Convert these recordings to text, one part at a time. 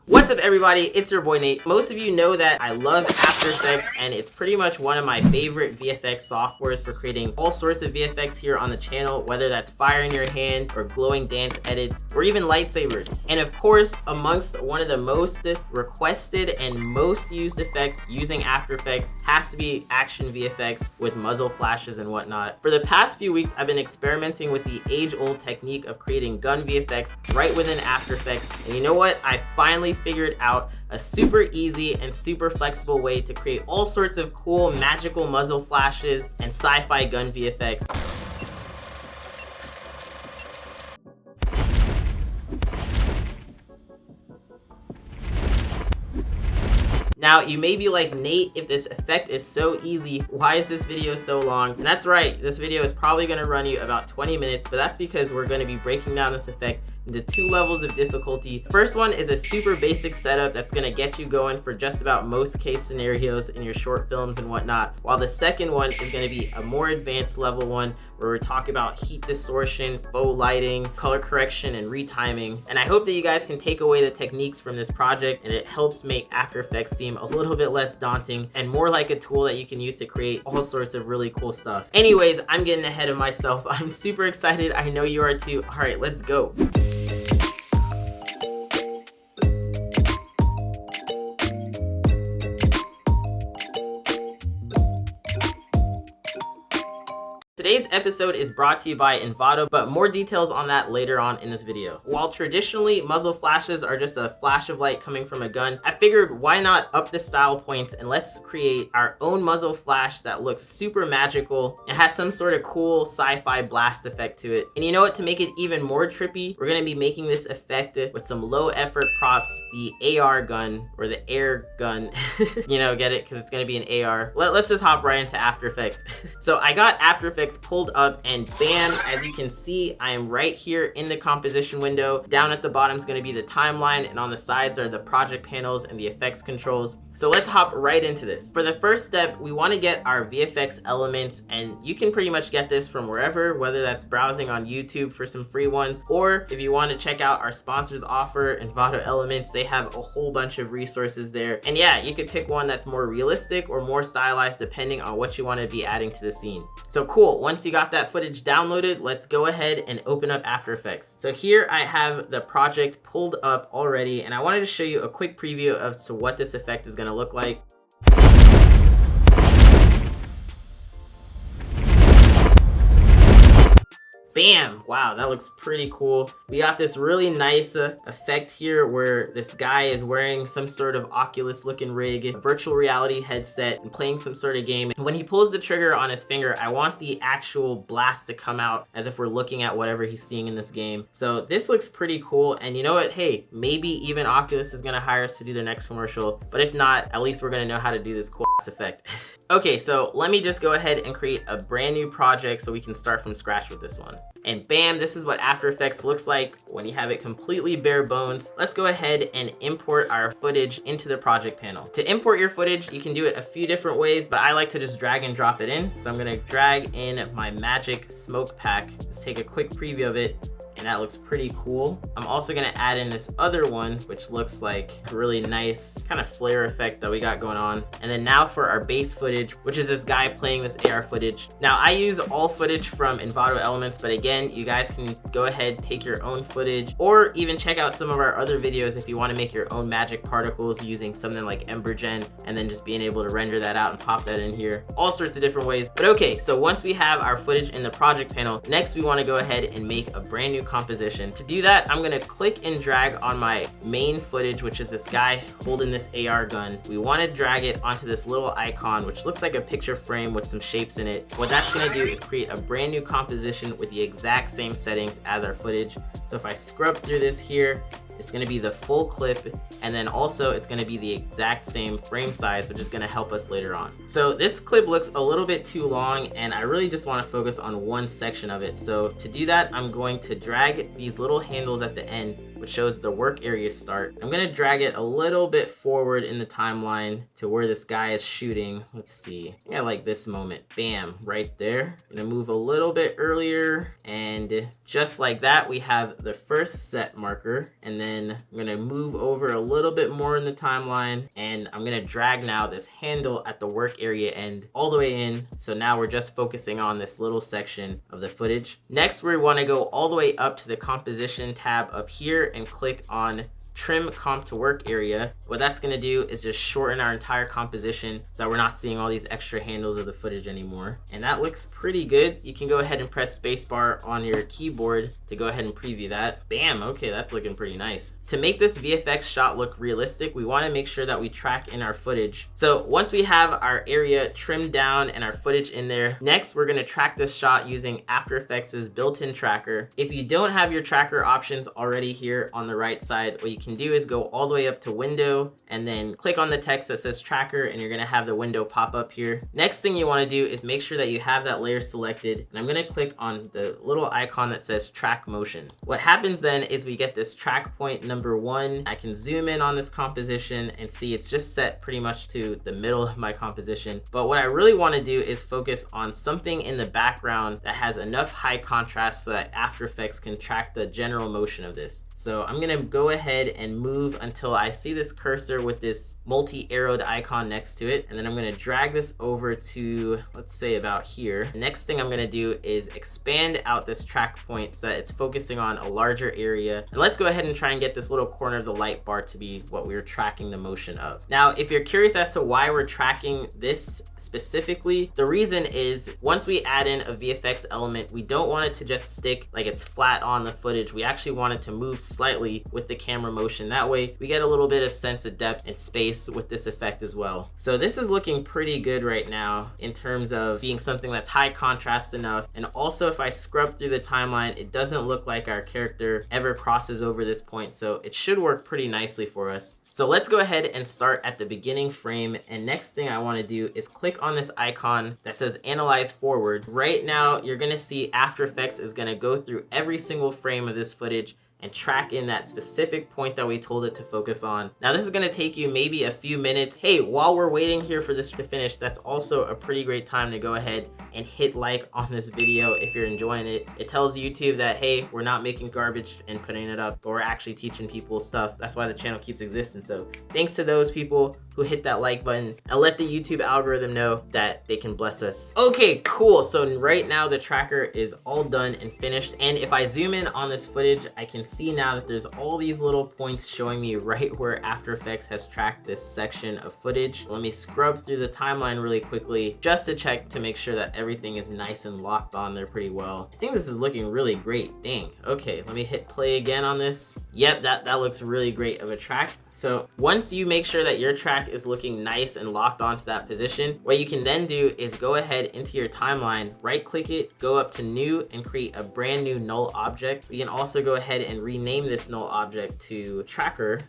What's up everybody, it's your boy Nate. Most of you know that I love After Effects and it's pretty much one of my favorite VFX softwares for creating all sorts of VFX here on the channel, whether that's fire in your hand or glowing dance edits or even lightsabers. And of course, amongst one of the most requested and most used effects using After Effects has to be action VFX with muzzle flashes and whatnot. For the past few weeks, I've been experimenting with the age-old technique of creating gun VFX right within After Effects. And you know what? I finally figured out a super easy and super flexible way to create all sorts of cool magical muzzle flashes and sci-fi gun VFX. Now, you may be like, Nate, if this effect is so easy, why is this video so long? And that's right, this video is probably gonna run you about 20 minutes, but that's because we're gonna be breaking down this effect into 2 levels of difficulty. First one is a super basic setup that's gonna get you going for just about most case scenarios in your short films and whatnot, while the second one is gonna be a more advanced level one where we talk about heat distortion, faux lighting, color correction, and retiming. And I hope that you guys can take away the techniques from this project and it helps make After Effects seem a little bit less daunting and more like a tool that you can use to create all sorts of really cool stuff. Anyways, I'm getting ahead of myself. I'm super excited. I know you are too. All right, let's go. Today's episode is brought to you by Envato, but more details on that later on in this video. While traditionally muzzle flashes are just a flash of light coming from a gun, I figured why not up the style points and let's create our own muzzle flash that looks super magical and has some sort of cool sci-fi blast effect to it. And you know what, to make it even more trippy, we're gonna be making this effect with some low effort props, the AR gun or the air gun. You know, get it? Because it's gonna be an AR. Let's just hop right into After Effects. So I got After Effects pulled up and bam, as you can see, I am right here in the composition window. Down at the bottom is going to be the timeline and on the sides are the project panels and the effects controls. So let's hop right into this. For the first step, we want to get our VFX elements, and you can pretty much get this from wherever, whether that's browsing on YouTube for some free ones, or if you want to check out our sponsors offer, Envato Elements, they have a whole bunch of resources there. And yeah, you could pick one that's more realistic or more stylized depending on what you want to be adding to the scene. So cool, once you got that footage downloaded, let's go ahead and open up After Effects. So here I have the project pulled up already, and I wanted to show you a quick preview of what this effect is going to look like. Bam! Wow, that looks pretty cool. We got this really nice effect here where this guy is wearing some sort of Oculus looking rig, a virtual reality headset, and playing some sort of game. And when he pulls the trigger on his finger, I want the actual blast to come out as if we're looking at whatever he's seeing in this game. So this looks pretty cool. And you know what? Hey, maybe even Oculus is gonna hire us to do their next commercial. But if not, at least we're gonna know how to do this cool effect. Okay, so let me just go ahead and create a brand new project so we can start from scratch with this one. And bam, this is what After Effects looks like when you have it completely bare bones. Let's go ahead and import our footage into the project panel. To import your footage, you can do it a few different ways, but I like to just drag and drop it in. So I'm gonna drag in my magic smoke pack. Let's take a quick preview of it. And that looks pretty cool. I'm also gonna add in this other one, which looks like a really nice kind of flare effect that we got going on. And then now for our base footage, which is this guy playing this AR footage. Now I use all footage from Envato Elements, but again, you guys can go ahead, take your own footage, or even check out some of our other videos if you wanna make your own magic particles using something like EmberGen, and then just being able to render that out and pop that in here. All sorts of different ways. But okay, so once we have our footage in the project panel, next we wanna go ahead and make a brand new composition. To do that, I'm gonna click and drag on my main footage, which is this guy holding this AR gun. We wanna drag it onto this little icon, which looks like a picture frame with some shapes in it. What that's gonna do is create a brand new composition with the exact same settings as our footage. So if I scrub through this here, it's gonna be the full clip, and then also it's gonna be the exact same frame size, which is gonna help us later on. So this clip looks a little bit too long, and I really just wanna focus on one section of it. So to do that, I'm going to drag these little handles at the end which shows the work area start. I'm gonna drag it a little bit forward in the timeline to where this guy is shooting. Let's see, I think I like this moment. Bam, right there. I'm gonna move a little bit earlier, and just like that, we have the first set marker. And then I'm gonna move over a little bit more in the timeline, and I'm gonna drag now this handle at the work area end all the way in. So now we're just focusing on this little section of the footage. Next, we wanna go all the way up to the composition tab up here and click on trim comp to work area. What that's gonna do is just shorten our entire composition so that we're not seeing all these extra handles of the footage anymore. And that looks pretty good. You can go ahead and press spacebar on your keyboard to go ahead and preview that. Bam, okay, that's looking pretty nice. To make this VFX shot look realistic, we wanna make sure that we track in our footage. So once we have our area trimmed down and our footage in there, next we're gonna track this shot using After Effects' built-in tracker. If you don't have your tracker options already here on the right side, what you can do is go all the way up to window and then click on the text that says tracker, and you're gonna have the window pop up here. Next thing you wanna do is make sure that you have that layer selected, and I'm gonna click on the little icon that says track motion. What happens then is we get this track point number 1. I can zoom in on this composition and see it's just set pretty much to the middle of my composition. But what I really wanna do is focus on something in the background that has enough high contrast so that After Effects can track the general motion of this. So I'm gonna go ahead and move until I see this cursor with this multi-arrowed icon next to it, and then I'm gonna drag this over to, let's say, about here. Next thing I'm gonna do is expand out this track point so that it's focusing on a larger area. And let's go ahead and try and get this little corner of the light bar to be what we're tracking the motion of. Now, if you're curious as to why we're tracking this specifically, the reason is once we add in a VFX element, we don't want it to just stick like it's flat on the footage. We actually want it to move slightly with the camera motion. That way we get a little bit of sense of depth and space with this effect as well. So this is looking pretty good right now in terms of being something that's high contrast enough. And also, if I scrub through the timeline, it doesn't look like our character ever crosses over this point. So it should work pretty nicely for us. So let's go ahead and start at the beginning frame. And next thing I want to do is click on this icon that says Analyze Forward. Right now, you're going to see After Effects is going to go through every single frame of this footage and track in that specific point that we told it to focus on. Now this is gonna take you maybe a few minutes. Hey, while we're waiting here for this to finish, that's also a pretty great time to go ahead and hit like on this video if you're enjoying it. It tells YouTube that, hey, we're not making garbage and putting it up, but we're actually teaching people stuff. That's why the channel keeps existing. So thanks to those people who hit that like button. I'll let the YouTube algorithm know that they can bless us. Okay, cool. So right now the tracker is all done and finished. And if I zoom in on this footage, I can see now that there's all these little points showing me right where After Effects has tracked this section of footage. Let me scrub through the timeline really quickly just to check to make sure that everything is nice and locked on there pretty well. I think this is looking really great. Dang. Okay, let me hit play again on this. Yep, that looks really great of a track. So once you make sure that your track is looking nice and locked onto that position, what you can then do is go ahead into your timeline, right click it, go up to new and create a brand new null object. We can also go ahead and rename this null object to tracker.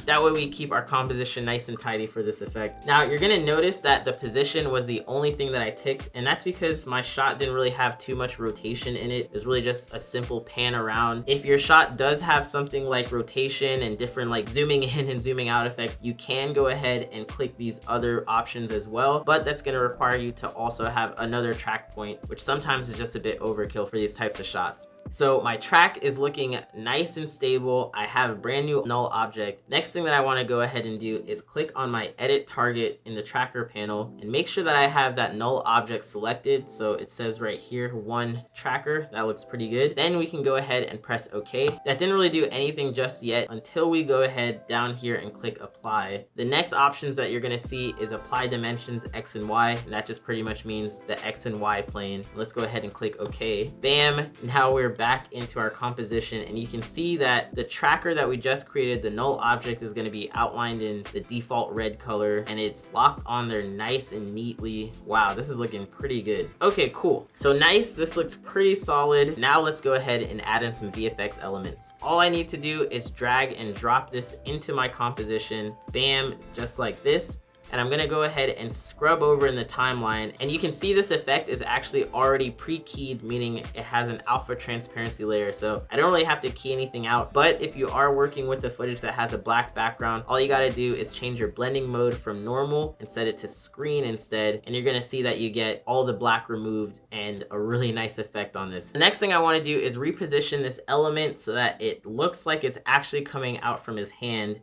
That way we keep our composition nice and tidy for this effect. Now you're gonna notice that the position was the only thing that I ticked, and that's because my shot didn't really have too much rotation in it. It's really just a simple pan around. If your shot does have something like rotation and different like zooming in and zooming out effects, you can go ahead and click these other options as well, but that's gonna require you to also have another track point, which sometimes is just a bit overkill for these types of shots. So my track is looking nice and stable. I have a brand new null object. Next thing that I want to go ahead and do is click on my edit target in the tracker panel and make sure that I have that null object selected. So it says right here, 1 tracker. That looks pretty good. Then we can go ahead and press OK. That didn't really do anything just yet until we go ahead down here and click apply. The next options that you're going to see is apply dimensions X and Y. And that just pretty much means the X and Y plane. Let's go ahead and click OK. Bam. Now we're back into our composition, and you can see that the tracker that we just created, the null object, is going to be outlined in the default red color, and it's locked on there nice and neatly. Wow, this is looking pretty good. Okay, cool. So nice, this looks pretty solid. Now let's go ahead and add in some VFX elements. All I need to do is drag and drop this into my composition. Bam, just like this. and I'm gonna go ahead and scrub over in the timeline, and you can see this effect is actually already pre-keyed, meaning it has an alpha transparency layer, so I don't really have to key anything out. But if you are working with the footage that has a black background, all you gotta do is change your blending mode from normal and set it to screen instead, and you're gonna see that you get all the black removed and a really nice effect on this. The next thing I wanna do is reposition this element so that it looks like it's actually coming out from his hand,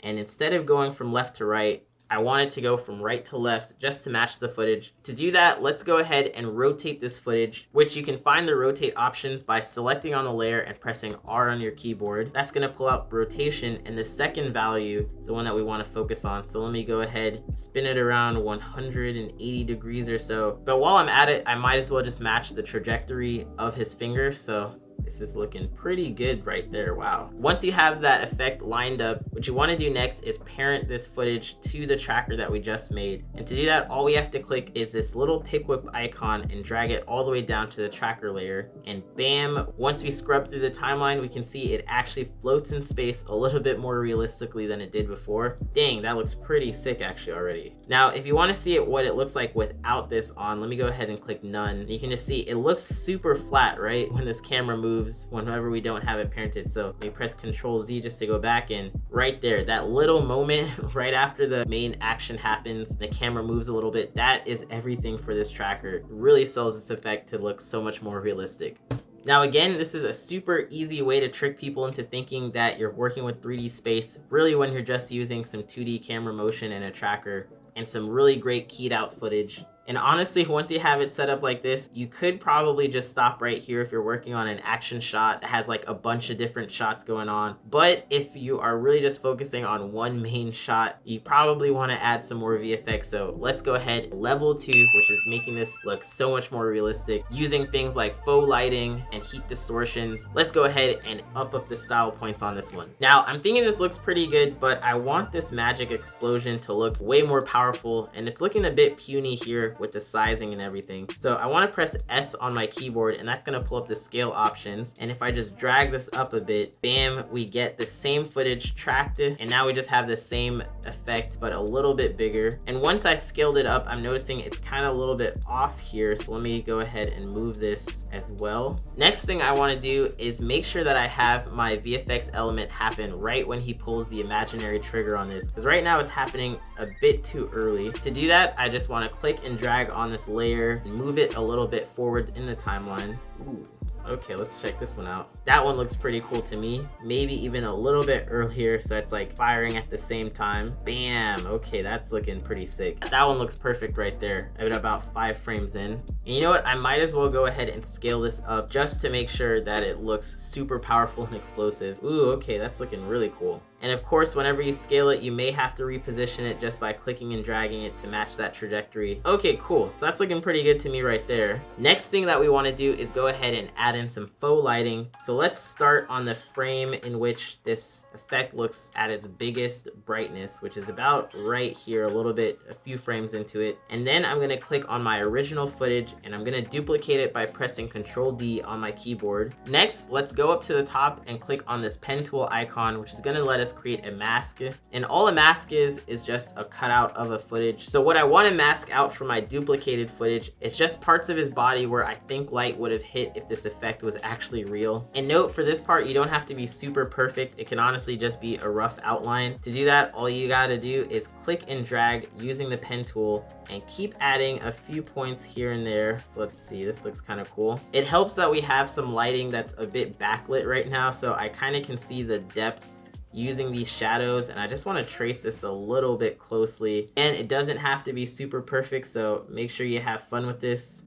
and instead of going from left to right, I want it to go from right to left just to match the footage. To do that, let's go ahead and rotate this footage, which you can find the rotate options by selecting on the layer and pressing R on your keyboard. That's gonna pull out rotation, and the second value is the one that we wanna focus on. So let me go ahead, spin it around 180 degrees or so. But while I'm at it, I might as well just match the trajectory of his finger. So this is looking pretty good right there. Wow. Once you have that effect lined up, what you want to do next is parent this footage to the tracker that we just made. And to do that, all we have to click is this little pick whip icon and drag it all the way down to the tracker layer. And bam, once we scrub through the timeline, we can see it actually floats in space a little bit more realistically than it did before. Dang, that looks pretty sick actually already. Now, if you want to see it, what it looks like without this on, let me go ahead and click none. You can just see it looks super flat, right? When this camera moves whenever we don't have it parented. So let me press Control Z just to go back, and right there, that little moment right after the main action happens, the camera moves a little bit, that is everything for this tracker. It really sells this effect to look so much more realistic. Now again, this is a super easy way to trick people into thinking that you're working with 3D space, really when you're just using some 2D camera motion and a tracker and some really great keyed out footage. And honestly, once you have it set up like this, you could probably just stop right here if you're working on an action shot that has like a bunch of different shots going on. But if you are really just focusing on one main shot, you probably want to add some more VFX. So let's go ahead, level 2, which is making this look so much more realistic, using things like faux lighting and heat distortions. Let's go ahead and up the style points on this one. Now, I'm thinking this looks pretty good, but I want this magic explosion to look way more powerful, and it's looking a bit puny here with the sizing and everything. So I want to press S on my keyboard, and that's going to pull up the scale options. And if I just drag this up a bit, bam, we get the same footage tracked, and now we just have the same effect but a little bit bigger. And once I scaled it up, I'm noticing it's kind of a little bit off here, so let me go ahead and move this as well. Next thing I want to do is make sure that I have my VFX element happen right when he pulls the imaginary trigger on this, because right now it's happening a bit too early. To do that, I just want to click and drag on this layer and move it a little bit forward in the timeline. Ooh. Okay, let's check this one out. That one looks pretty cool to me. Maybe even a little bit earlier, so it's like firing at the same time. Bam, okay, that's looking pretty sick. That one looks perfect right there at about 5 frames in. And you know what, I might as well go ahead and scale this up just to make sure that it looks super powerful and explosive. Ooh, okay, that's looking really cool. And of course, whenever you scale it, you may have to reposition it just by clicking and dragging it to match that trajectory. Okay, cool. So that's looking pretty good to me right there. Next thing that we want to do is go ahead and add in some faux lighting. So let's start on the frame in which this effect looks at its biggest brightness, which is about right here, a few frames into it. And then I'm going to click on my original footage, and I'm going to duplicate it by pressing Control D on my keyboard. Next, let's go up to the top and click on this pen tool icon, which is going to let us create a mask. And all a mask is just a cutout of a footage. So what I want to mask out for my duplicated footage is just parts of his body where I think light would have hit if this effect was actually real. And note, for this part, you don't have to be super perfect. It can honestly just be a rough outline. To do that, all you gotta do is click and drag using the pen tool and keep adding a few points here and there. So let's see, this looks kind of cool. It helps that we have some lighting that's a bit backlit right now, so I kind of can see the depth using these shadows, and I just want to trace this a little bit closely. And it doesn't have to be super perfect, so make sure you have fun with this.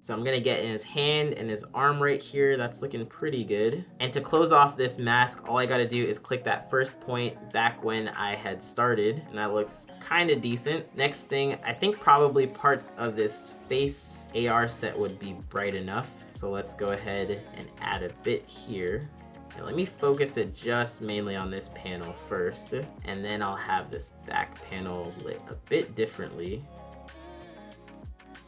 So I'm gonna get in his hand and his arm right here. That's looking pretty good. And to close off this mask, all I gotta do is click that first point back when I had started, and that looks kind of decent. Next thing, I think probably parts of this face AR set would be bright enough. So let's go ahead and add a bit here. And let me focus it just mainly on this panel first, and then I'll have this back panel lit a bit differently.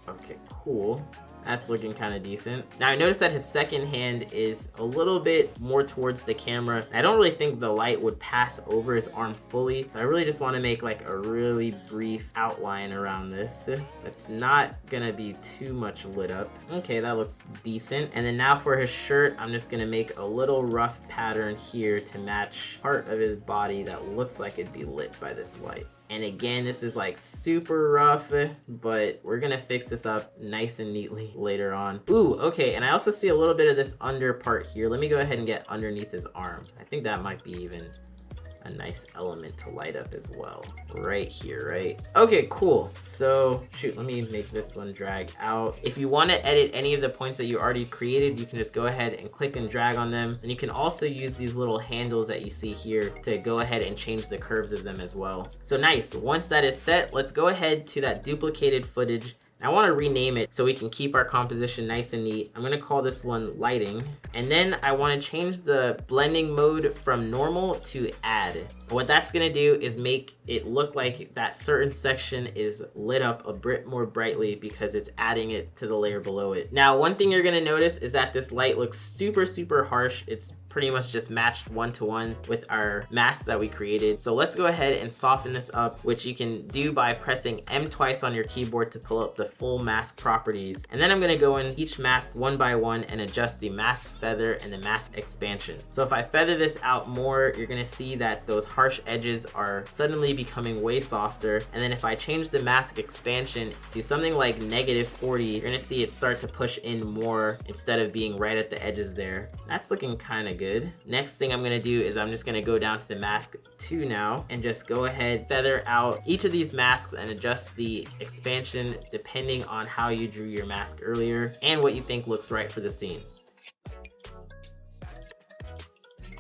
Okay, cool. That's looking kind of decent. Now I noticed that his second hand is a little bit more towards the camera. I don't really think the light would pass over his arm fully. So I really just want to make like a really brief outline around this. That's not gonna be too much lit up. Okay, that looks decent. And then now for his shirt, I'm just gonna make a little rough pattern here to match part of his body that looks like it'd be lit by this light. And again, this is like super rough, but we're gonna fix this up nice and neatly later on. Ooh, okay, and I also see a little bit of this under part here. Let me go ahead and get underneath his arm. I think that might be even a nice element to light up as well. Right here, right? Okay, cool. So, shoot, let me make this one drag out. If you want to edit any of the points that you already created, you can just go ahead and click and drag on them. And you can also use these little handles that you see here to go ahead and change the curves of them as well. So nice. Once that is set, let's go ahead to that duplicated footage. I want to rename it so we can keep our composition nice and neat. I'm going to call this one lighting. And then I want to change the blending mode from normal to add. What that's going to do is make it look like that certain section is lit up a bit more brightly because it's adding it to the layer below it. Now, one thing you're going to notice is that this light looks super, super harsh. It's pretty much just matched one-to-one with our mask that we created. So let's go ahead and soften this up, which you can do by pressing M twice on your keyboard to pull up the full mask properties. And then I'm gonna go in each mask one by one and adjust the mask feather and the mask expansion. So if I feather this out more, you're gonna see that those harsh edges are suddenly becoming way softer. And then if I change the mask expansion to something like -40, you're gonna see it start to push in more instead of being right at the edges there. That's looking kind of good. Next thing I'm gonna do is I'm just gonna go down to the mask 2 now and just go ahead, feather out each of these masks and adjust the expansion depending on how you drew your mask earlier and what you think looks right for the scene.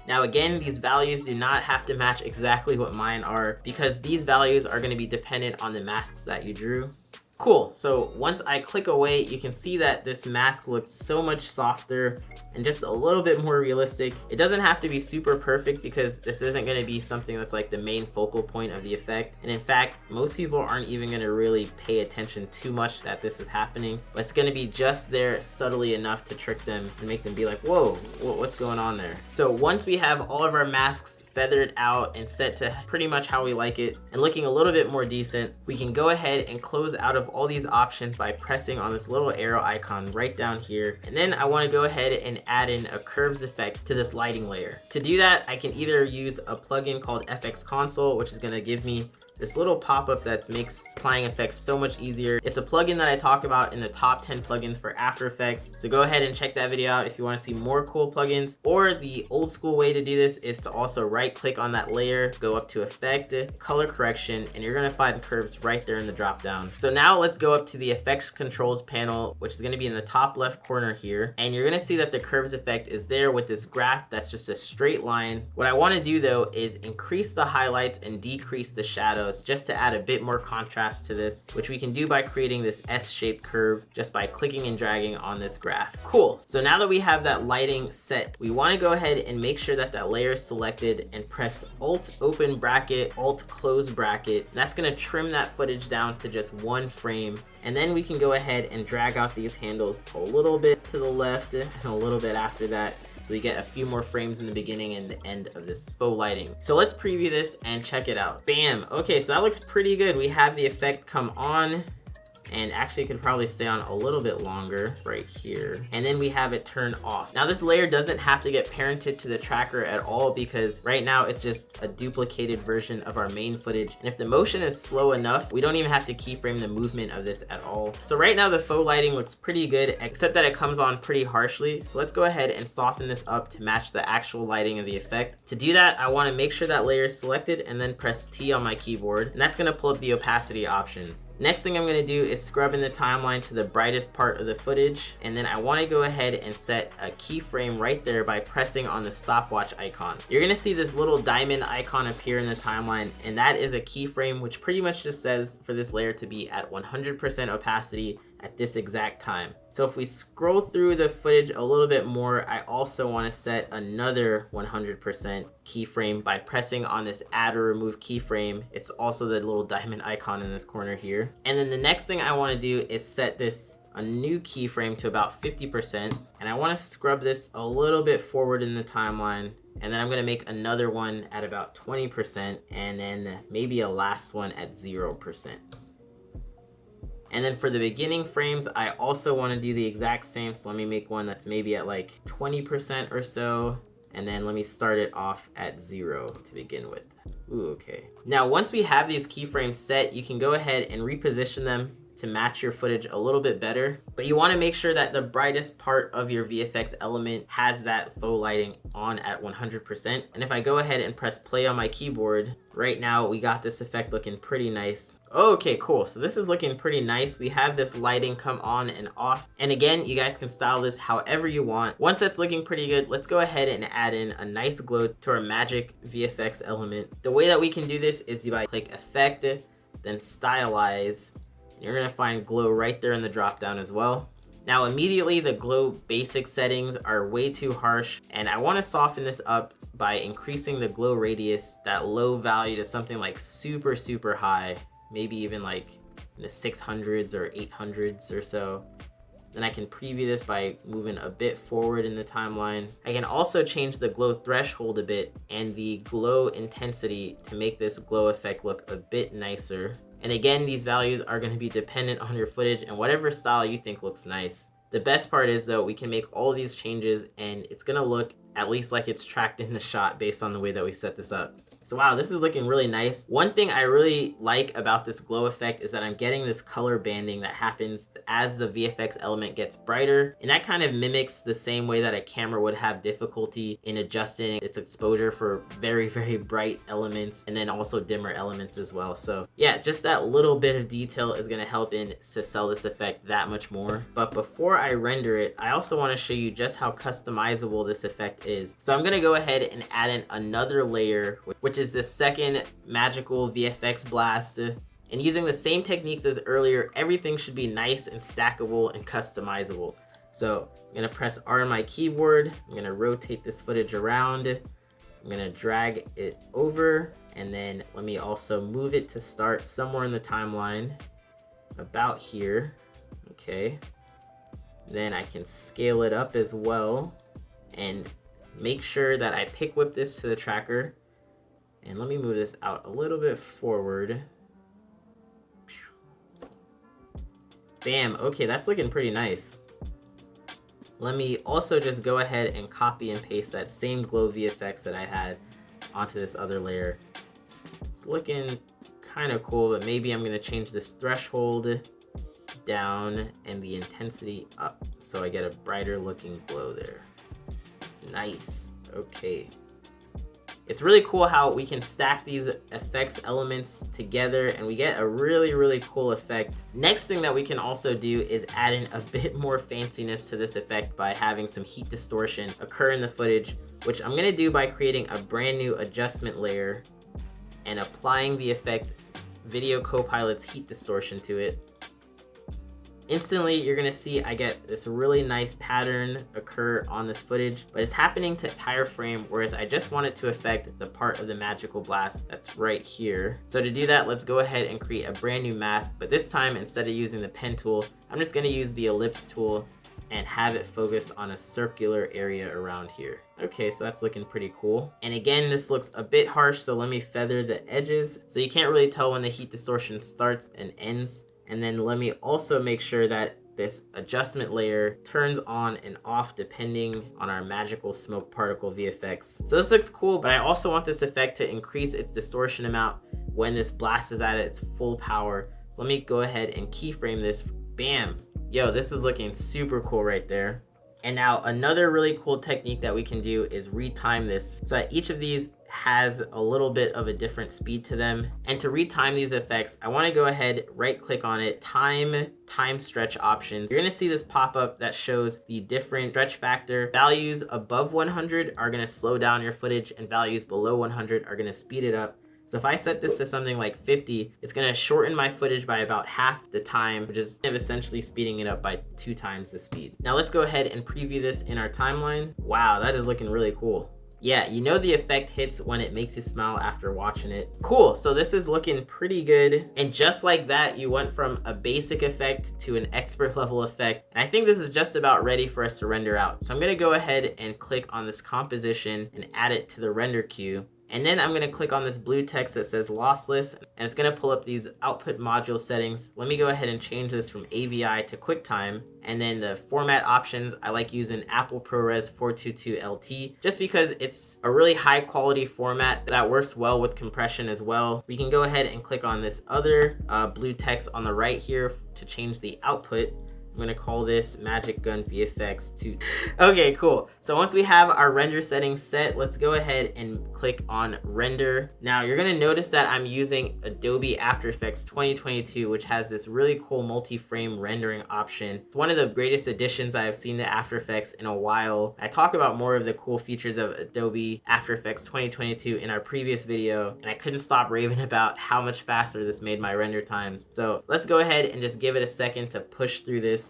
Now again, these values do not have to match exactly what mine are because these values are gonna be dependent on the masks that you drew. Cool, so once I click away, you can see that this mask looks so much softer and just a little bit more realistic. It doesn't have to be super perfect because this isn't going to be something that's like the main focal point of the effect. And in fact, most people aren't even going to really pay attention too much that this is happening. But it's going to be just there subtly enough to trick them and make them be like, whoa, what's going on there? So once we have all of our masks feathered out and set to pretty much how we like it and looking a little bit more decent, we can go ahead and close out of all these options by pressing on this little arrow icon right down here. And then I want to go ahead and add in a curves effect to this lighting layer. To do that, I can either use a plugin called FX Console, which is going to give me this little pop-up that makes applying effects so much easier. It's a plugin that I talk about in the top 10 plugins for After Effects. So go ahead and check that video out if you want to see more cool plugins. Or the old school way to do this is to also right click on that layer, go up to Effect, Color Correction, and you're going to find curves right there in the drop down. So now let's go up to the Effects Controls panel, which is going to be in the top left corner here. And you're going to see that the curves effect is there with this graph that's just a straight line. What I want to do though is increase the highlights and decrease the shadows just to add a bit more contrast to this, which we can do by creating this S-shaped curve just by clicking and dragging on this graph. Cool. So now that we have that lighting set, we want to go ahead and make sure that that layer is selected and press Alt open bracket, Alt close bracket. That's going to trim that footage down to just 1 frame. And then we can go ahead and drag out these handles a little bit to the left and a little bit after that. So we get a few more frames in the beginning and the end of this faux lighting. So let's preview this and check it out. Bam. Okay, so that looks pretty good. We have the effect come on. And actually it could probably stay on a little bit longer right here. And then we have it turn off. Now this layer doesn't have to get parented to the tracker at all because right now it's just a duplicated version of our main footage. And if the motion is slow enough, we don't even have to keyframe the movement of this at all. So right now the faux lighting looks pretty good, except that it comes on pretty harshly. So let's go ahead and soften this up to match the actual lighting of the effect. To do that, I want to make sure that layer is selected and then press T on my keyboard. And that's going to pull up the opacity options. Next thing I'm going to do is scrub in the timeline to the brightest part of the footage, and then I want to go ahead and set a keyframe right there by pressing on the stopwatch icon. You're going to see this little diamond icon appear in the timeline, and that is a keyframe which pretty much just says for this layer to be at 100% opacity at this exact time. So if we scroll through the footage a little bit more, I also want to set another 100% keyframe by pressing on this add or remove keyframe. It's also the little diamond icon in this corner here. And then the next thing I want to do is set this a new keyframe to about 50%, and I want to scrub this a little bit forward in the timeline, and then I'm going to make another one at about 20%, and then maybe a last one at 0%. And then for the beginning frames, I also want to do the exact same. So let me make one that's maybe at like 20% or so. And then let me start it off at 0 to begin with. Ooh, okay. Now, once we have these keyframes set, you can go ahead and reposition them to match your footage a little bit better. But you want to make sure that the brightest part of your VFX element has that faux lighting on at 100%. And if I go ahead and press play on my keyboard, right now we got this effect looking pretty nice. Okay, cool. So this is looking pretty nice. We have this lighting come on and off. And again, you guys can style this however you want. Once that's looking pretty good, let's go ahead and add in a nice glow to our magic VFX element. The way that we can do this is by click Effect, then Stylize. You're gonna find glow right there in the drop down as well. Now immediately the glow basic settings are way too harsh, and I want to soften this up by increasing the glow radius, that low value, to something like super high, maybe even like in the 600s or 800s or so. Then I can preview this by moving a bit forward in the timeline. I can also change the glow threshold a bit and the glow intensity to make this glow effect look a bit nicer. And again, these values are going to be dependent on your footage and whatever style you think looks nice. The best part is though, we can make all these changes and it's going to look at least like it's tracked in the shot based on the way that we set this up. So wow, this is looking really nice. One thing I really like about this glow effect is that I'm getting this color banding that happens as the VFX element gets brighter. And that kind of mimics the same way that a camera would have difficulty in adjusting its exposure for very bright elements and then also dimmer elements as well. So yeah, just that little bit of detail is gonna help in to sell this effect that much more. But before I render it, I also wanna show you just how customizable this effect is. So I'm gonna go ahead and add in another layer, which is the second magical VFX blast. And using the same techniques as earlier, everything should be nice and stackable and customizable. So I'm gonna press R on my keyboard. I'm gonna rotate this footage around. I'm gonna drag it over, and then let me also move it to start somewhere in the timeline, about here. Okay. Then I can scale it up as well and make sure that I pick whip this to the tracker. And let me move this out a little bit forward. Bam, okay, that's looking pretty nice. Let me also just go ahead and copy and paste that same glow VFX that I had onto this other layer. It's looking kind of cool, but maybe I'm gonna change this threshold down and the intensity up so I get a brighter looking glow there. Nice, okay. It's really cool how we can stack these effects elements together and we get a really cool effect. Next thing that we can also do is add in a bit more fanciness to this effect by having some heat distortion occur in the footage, which I'm gonna do by creating a brand new adjustment layer and applying the effect Video Copilot's heat distortion to it. Instantly, you're gonna see I get this really nice pattern occur on this footage, but it's happening to entire frame, whereas I just want it to affect the part of the magical blast that's right here. So to do that, let's go ahead and create a brand new mask, but this time, instead of using the pen tool, I'm just gonna use the ellipse tool and have it focus on a circular area around here. Okay, so that's looking pretty cool. And again, this looks a bit harsh, so let me feather the edges so you can't really tell when the heat distortion starts and ends. And then let me also make sure that this adjustment layer turns on and off depending on our magical smoke particle VFX. So this looks cool, but I also want this effect to increase its distortion amount when this blast is at its full power. So let me go ahead and keyframe this. Bam! Yo, this is looking super cool right there. And now another really cool technique that we can do is retime this so that each of these has a little bit of a different speed to them. And to retime these effects, I want to go ahead, right click on it, time stretch options. You're going to see this pop up that shows the different stretch factor. Values above 100 are going to slow down your footage and values below 100 are going to speed it up. So if I set this to something like 50, it's going to shorten my footage by about half the time, which is essentially speeding it up by 2 times the speed. Now let's go ahead and preview this in our timeline. Wow, that is looking really cool. Yeah, you know the effect hits when it makes you smile after watching it. Cool, so this is looking pretty good. And just like that, you went from a basic effect to an expert level effect. And I think this is just about ready for us to render out. So I'm gonna go ahead and click on this composition and add it to the render queue. And then I'm gonna click on this blue text that says lossless, and it's gonna pull up these output module settings. Let me go ahead and change this from AVI to QuickTime. And then the format options, I like using Apple ProRes 422 LT, just because it's a really high quality format that works well with compression as well. We can go ahead and click on this other blue text on the right here to change the output. I'm gonna call this Magic Gun VFX 2. Okay, cool. So once we have our render settings set, let's go ahead and click on render. Now you're gonna notice that I'm using Adobe After Effects 2022, which has this really cool multi-frame rendering option. It's one of the greatest additions I have seen to After Effects in a while. I talk about more of the cool features of Adobe After Effects 2022 in our previous video, and I couldn't stop raving about how much faster this made my render times. So let's go ahead and just give it a second to push through this.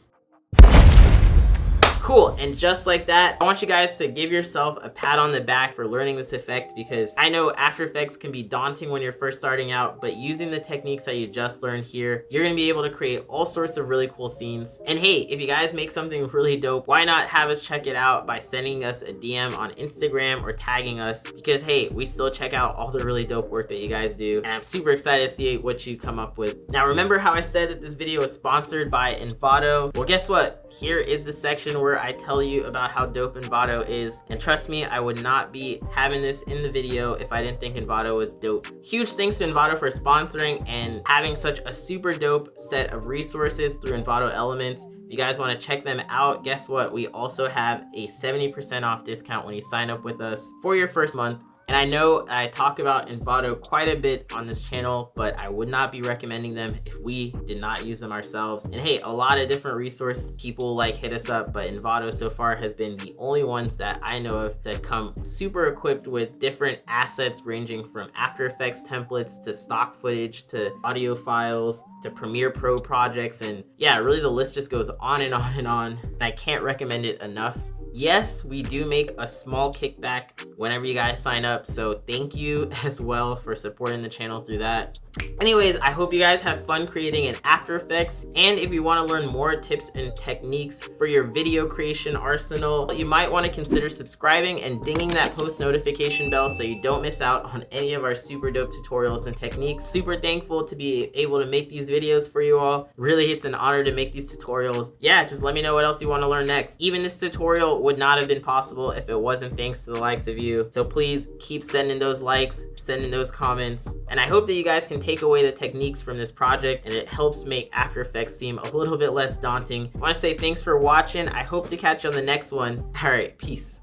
Cool, and just like that, I want you guys to give yourself a pat on the back for learning this effect, because I know After Effects can be daunting when you're first starting out, but using the techniques that you just learned here, you're gonna be able to create all sorts of really cool scenes. And hey, if you guys make something really dope, why not have us check it out by sending us a DM on Instagram or tagging us, because hey, we still check out all the really dope work that you guys do, and I'm super excited to see what you come up with. Now remember how I said that this video is sponsored by Envato? Well, guess what? Here is the section where I tell you about how dope Envato is, and trust me, I would not be having this in the video if I didn't think Envato was dope. Huge thanks to Envato for sponsoring and having such a super dope set of resources through Envato Elements. If you guys want to check them out, guess what? We also have a 70% off discount when you sign up with us for your first month. And I know I talk about Envato quite a bit on this channel, but I would not be recommending them if we did not use them ourselves. And hey, a lot of different resource people like hit us up, but Envato so far has been the only ones that I know of that come super equipped with different assets ranging from After Effects templates to stock footage to audio files to Premiere Pro projects. And yeah, really the list just goes on and on and on. And I can't recommend it enough. Yes, we do make a small kickback whenever you guys sign up, so thank you as well for supporting the channel through that. Anyways, I hope you guys have fun creating in After Effects, and if you want to learn more tips and techniques for your video creation arsenal, you might want to consider subscribing and dinging that post notification bell so you don't miss out on any of our super dope tutorials and techniques. Super thankful to be able to make these videos for you all. Really, it's an honor to make these tutorials. Yeah, just let me know what else you want to learn next. Even this tutorial would not have been possible if it wasn't thanks to the likes of you. So please keep sending those likes, sending those comments, and I hope that you guys can take away the techniques from this project and it helps make After Effects seem a little bit less daunting. I want to say thanks for watching. I hope to catch you on the next one. All right, peace.